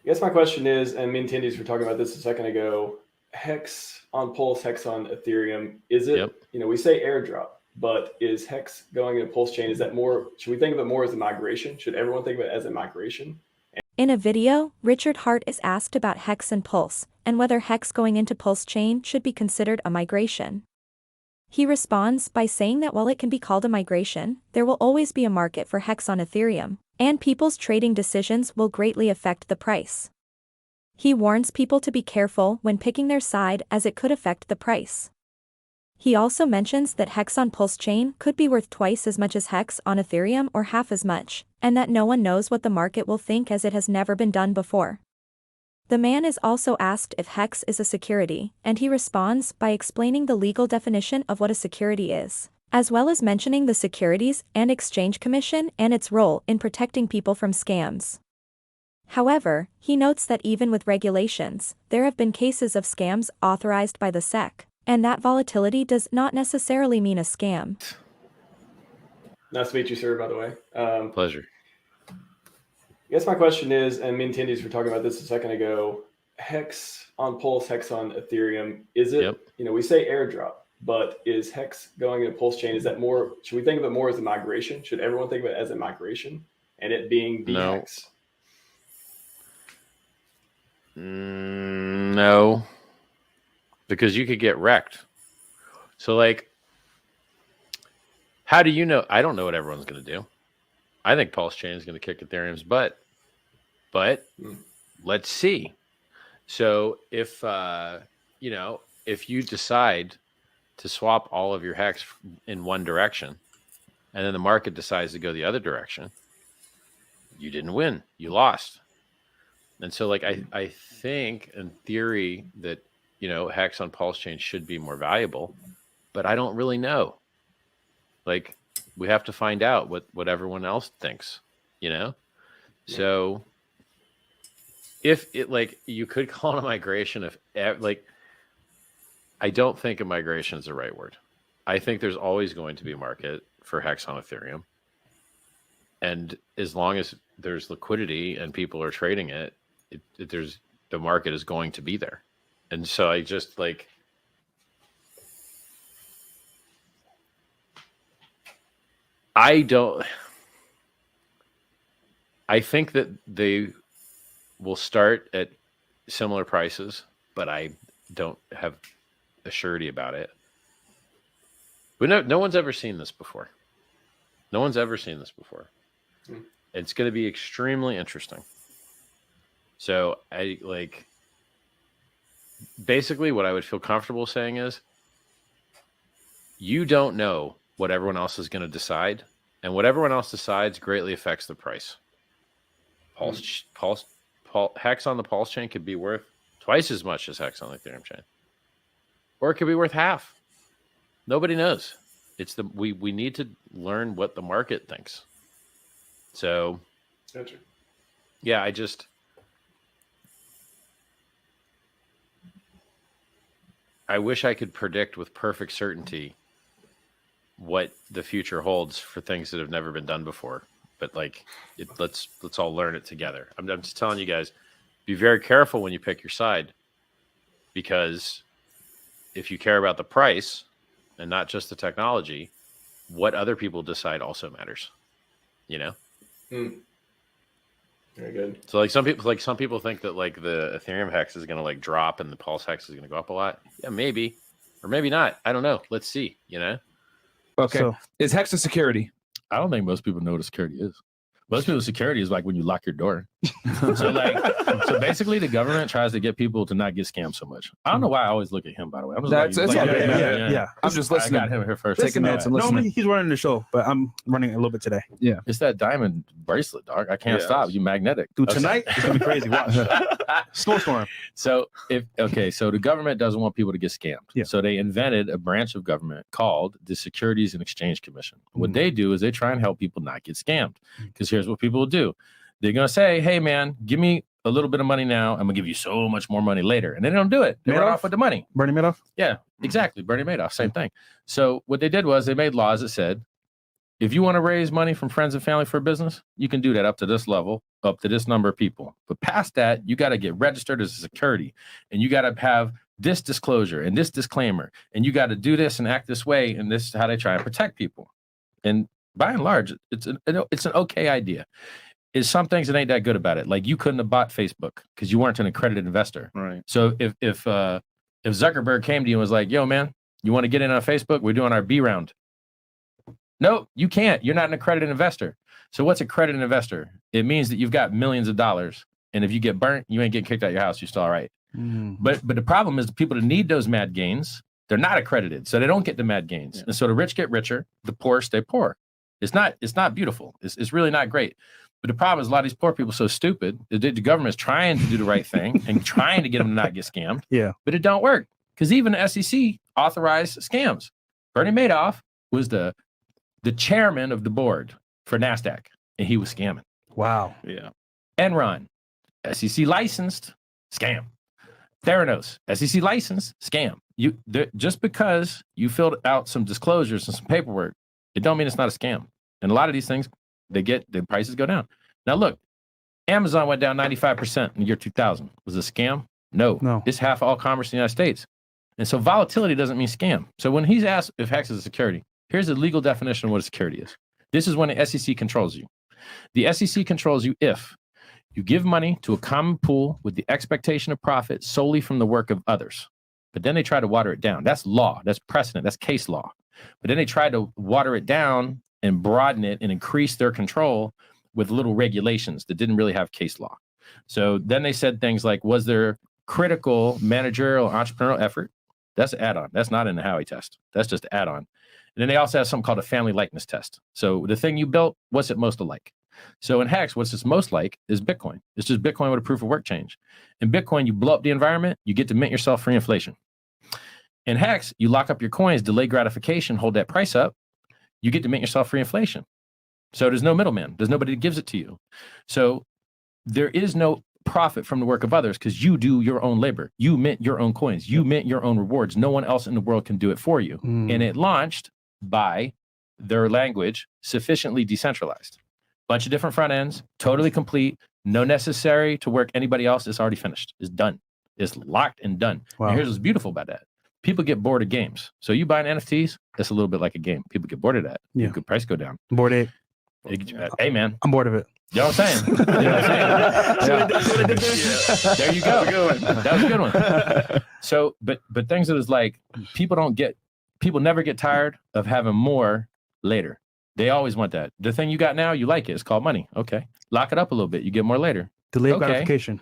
I guess my question is, and me and Tindy's were talking about this a second ago, Hex on Pulse, Hex on Ethereum, is it, Yep. we say airdrop, but is Hex going into Pulsechain, is that more, should we think of it more as a migration? Should everyone think of it as a migration? In a video, Richard Hart is asked about Hex and Pulse, and whether Hex going into Pulsechain should be considered a migration. He responds by saying that while it can be called a migration, there will always be a market for Hex on Ethereum, and people's trading decisions will greatly affect the price. He warns people to be careful when picking their side as it could affect the price. He also mentions that Hex on Pulsechain could be worth twice as much as Hex on Ethereum or half as much, and that no one knows what the market will think as it has never been done before. The man is also asked if Hex is a security, and he responds by explaining the legal definition of what a security is, as well as mentioning the Securities and Exchange Commission and its role in protecting people from scams. However, he notes that even with regulations, there have been cases of scams authorized by the SEC, and that volatility does not necessarily mean a scam. Nice to meet you, sir, by the way. Pleasure. I guess my question is, and me and Tindy's were talking about this a second ago, Hex on Pulse, Hex on Ethereum, is it, we say airdrop, but is Hex going into Pulsechain, is that more, should we think of it more as a migration? Should everyone think of it as a migration and it being the Hex? No, because you could get wrecked. So like, how do you know? I don't know what everyone's going to do. I think Pulsechain is going to kick Ethereum's butt, but let's see. So if, if you decide to swap all of your Hex in one direction and then the market decides to go the other direction, you didn't win, you lost. And so like, I think in theory that, Hex on Pulsechain should be more valuable, but I don't really know. Like, we have to find out what everyone else thinks, So if it, like, you could call it a migration if, like, I don't think a migration is the right word. I think there's always going to be a market for Hex on Ethereum. And as long as there's liquidity and people are trading it, the market is going to be there. And so I just like, I think that they will start at similar prices, but I don't have a surety about it. But no one's ever seen this before. No one's ever seen this before. It's going to be extremely interesting. So I like, basically what I would feel comfortable saying is, you don't know what everyone else is going to decide, and what everyone else decides greatly affects the price. Hex on the Pulsechain could be worth twice as much as Hex on the Ethereum chain, or it could be worth half. Nobody knows. We need to learn what the market thinks. So, gotcha. Yeah, I wish I could predict with perfect certainty what the future holds for things that have never been done before. But like, let's all learn it together. I'm just telling you guys, be very careful when you pick your side, because if you care about the price and not just the technology, what other people decide also matters. Very good. So like some people think that like the Ethereum Hex is going to like drop and the Pulse Hex is going to go up a lot. Yeah, maybe, or maybe not. I don't know. Let's see. Okay. So, is Hex a security? I don't think most people know what a security is. Most people's security is like when you lock your door. So basically the government tries to get people to not get scammed so much. I don't know why I always look at him, by the way. I'm just yeah. I'm just listening. I got him here first. Taking notes and listening. No, he's running the show, but I'm running a little bit today. Yeah. It's that diamond bracelet, dog. I can't stop. You magnetic. Dude, tonight it's gonna be crazy. Watch. Snowstorm. So so the government doesn't want people to get scammed. Yeah. So they invented a branch of government called the Securities and Exchange Commission. What they do is they try and help people not get scammed. Because here's what people will do. They're going to say, hey, man, give me a little bit of money now. I'm going to give you so much more money later. And they don't do it. They run off with the money. Bernie Madoff? Yeah, exactly. Bernie Madoff, same thing. So what they did was they made laws that said, if you want to raise money from friends and family for a business, you can do that up to this level, up to this number of people. But past that, you got to get registered as a security, and you got to have this disclosure and this disclaimer, and you got to do this and act this way, and this is how they try and protect people. And by and large, it's an okay idea. Is some things that ain't that good about it. Like you couldn't have bought Facebook because you weren't an accredited investor. Right. So if Zuckerberg came to you and was like, "Yo, man, you want to get in on Facebook? We're doing our B round." No, you can't. You're not an accredited investor. So what's accredited investor? It means that you've got millions of dollars, and if you get burnt, you ain't getting kicked out of your house. You're still all right. But the problem is the people that need those mad gains, they're not accredited, so they don't get the mad gains. Yeah. And so the rich get richer, the poor stay poor. It's not beautiful. It's really not great. But the problem is a lot of these poor people are so stupid. The government is trying to do the right thing and trying to get them to not get scammed. Yeah. But it don't work because even the SEC authorized scams. Bernie Madoff was the chairman of the board for NASDAQ, and he was scamming. Wow. Yeah. Enron, SEC licensed, scam. Theranos, SEC licensed, scam. Just because you filled out some disclosures and some paperwork, it don't mean it's not a scam. And a lot of these things, the prices go down. Now look, Amazon went down 95% in the year 2000. Was it a scam? No. It's half all commerce in the United States. And so volatility doesn't mean scam. So when he's asked if HEX is a security, here's the legal definition of what a security is. This is when the SEC controls you. The SEC controls you if you give money to a common pool with the expectation of profit solely from the work of others. But then they try to water it down. That's law. That's precedent. That's case law. But then they try to water it down and broaden it and increase their control with little regulations that didn't really have case law. So then they said things like, was there critical managerial entrepreneurial effort? That's an add-on. That's not in the Howey test. That's just an add-on. And then they also have something called a family likeness test. So the thing you built, what's it most alike? So in HEX, what's it's most like is Bitcoin. It's just Bitcoin with a proof of work change. In Bitcoin, you blow up the environment, you get to mint yourself free inflation. In HEX, you lock up your coins, delay gratification, hold that price up, you get to mint yourself free inflation. So there's no middleman. There's nobody that gives it to you. So there is no profit from the work of others because you do your own labor. You mint your own coins. You mint your own rewards. No one else in the world can do it for you. And it launched by their language, sufficiently decentralized. Bunch of different front ends, totally complete, no necessary to work anybody else. It's already finished. It's done. It's locked and done. Wow. And here's what's beautiful about that. People get bored of games. So you buy an NFTs, that's a little bit like a game. People get bored of that. Yeah. Good price go down. Bored of it. Hey, man. I'm bored of it. You know what I'm saying? You know what I'm saying? There you go. That was a good one. So, but things that is like, people never get tired of having more later. They always want that. The thing you got now, you like it. It's called money. Okay. Lock it up a little bit. You get more later. Delayed gratification.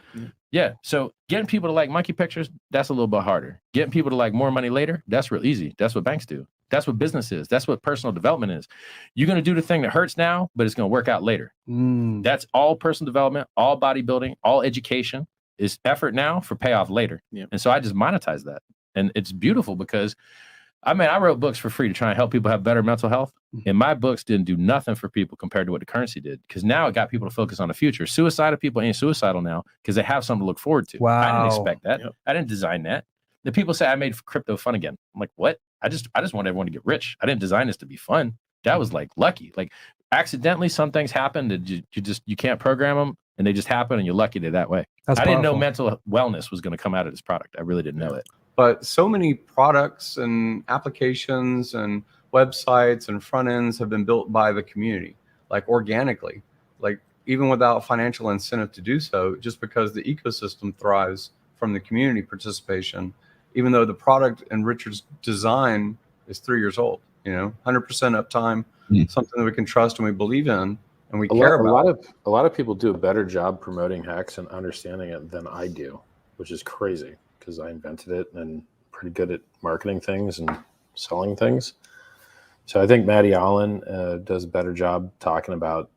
Yeah. So getting people to like monkey pictures, that's a little bit harder. Getting people to like more money later, that's real easy. That's what banks do. That's what business is. That's what personal development is. You're going to do the thing that hurts now, but it's going to work out later. That's all personal development, all bodybuilding, all education is effort now for payoff later. Yeah. And so I just monetize that. And it's beautiful because I wrote books for free to try and help people have better mental health. And my books didn't do nothing for people compared to what the currency did. Because now it got people to focus on the future. Suicidal people ain't suicidal now because they have something to look forward to. Wow. I didn't expect that. Yep. I didn't design that. The people say I made crypto fun again. I'm like, what? I just want everyone to get rich. I didn't design this to be fun. That was like lucky. Like accidentally, some things happen that you can't program them, and they just happen, and you're lucky that way. I didn't know mental wellness was going to come out of this product. I really didn't know it. But so many products and applications and websites and front ends have been built by the community, like organically, like even without financial incentive to do so, just because the ecosystem thrives from the community participation, even though the product and Richard's design is 3 years old, 100% uptime, something that we can trust and we believe in and we care about. A lot of people do a better job promoting HEX and understanding it than I do, which is crazy because I invented it and pretty good at marketing things and selling things. So I think Matty Allen does a better job talking about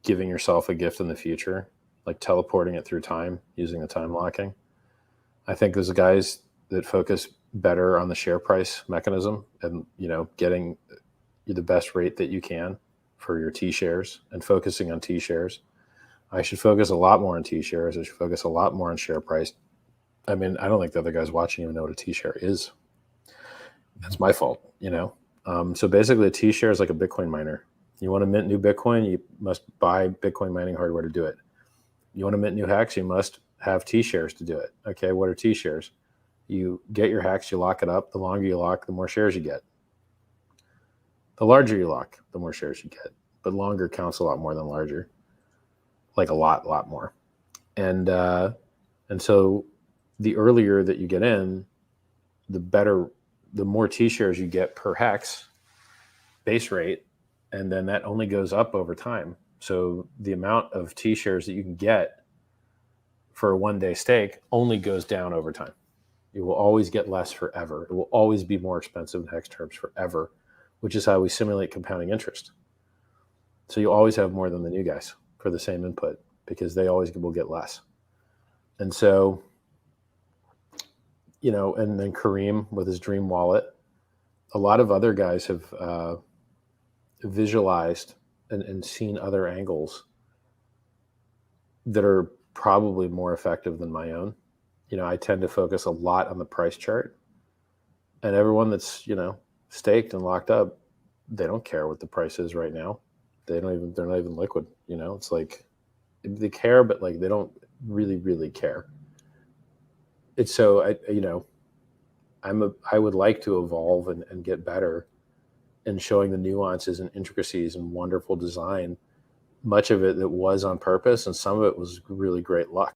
giving yourself a gift in the future, like teleporting it through time using the time locking. I think there's guys that focus better on the share price mechanism and, getting the best rate that you can for your T shares and focusing on T shares. I should focus a lot more on T shares. I should focus a lot more on share price. I don't think the other guys watching even know what a T share is. That's my fault, So basically a T share is like a Bitcoin miner. You want to mint new Bitcoin, you must buy Bitcoin mining hardware to do it. You want to mint new Hex, you must have T-shares to do it. Okay, what are T-shares? You get your Hex, you lock it up. The longer you lock, the more shares you get. The larger you lock, the more shares you get. But longer counts a lot more than larger, like a lot more. And so the earlier that you get in, the better, the more T-shares you get per Hex base rate, and then that only goes up over time. So the amount of T-shares that you can get for a one-day stake only goes down over time. You will always get less forever. It will always be more expensive in Hex terms forever, which is how we simulate compounding interest. So you always have more than the new guys for the same input because they always will get less. And so, you know, and then Kareem with his Dream Wallet, a lot of other guys have visualized and seen other angles that are probably more effective than my own. You know, I tend to focus a lot on the price chart, and everyone that's, you know, staked and locked up, they don't care what the price is right now. They're not even liquid. You know, it's like they care, but like they don't really care. It's so, I would like to evolve and get better in showing the nuances and intricacies and wonderful design, much of it that was on purpose, and some of it was really great luck.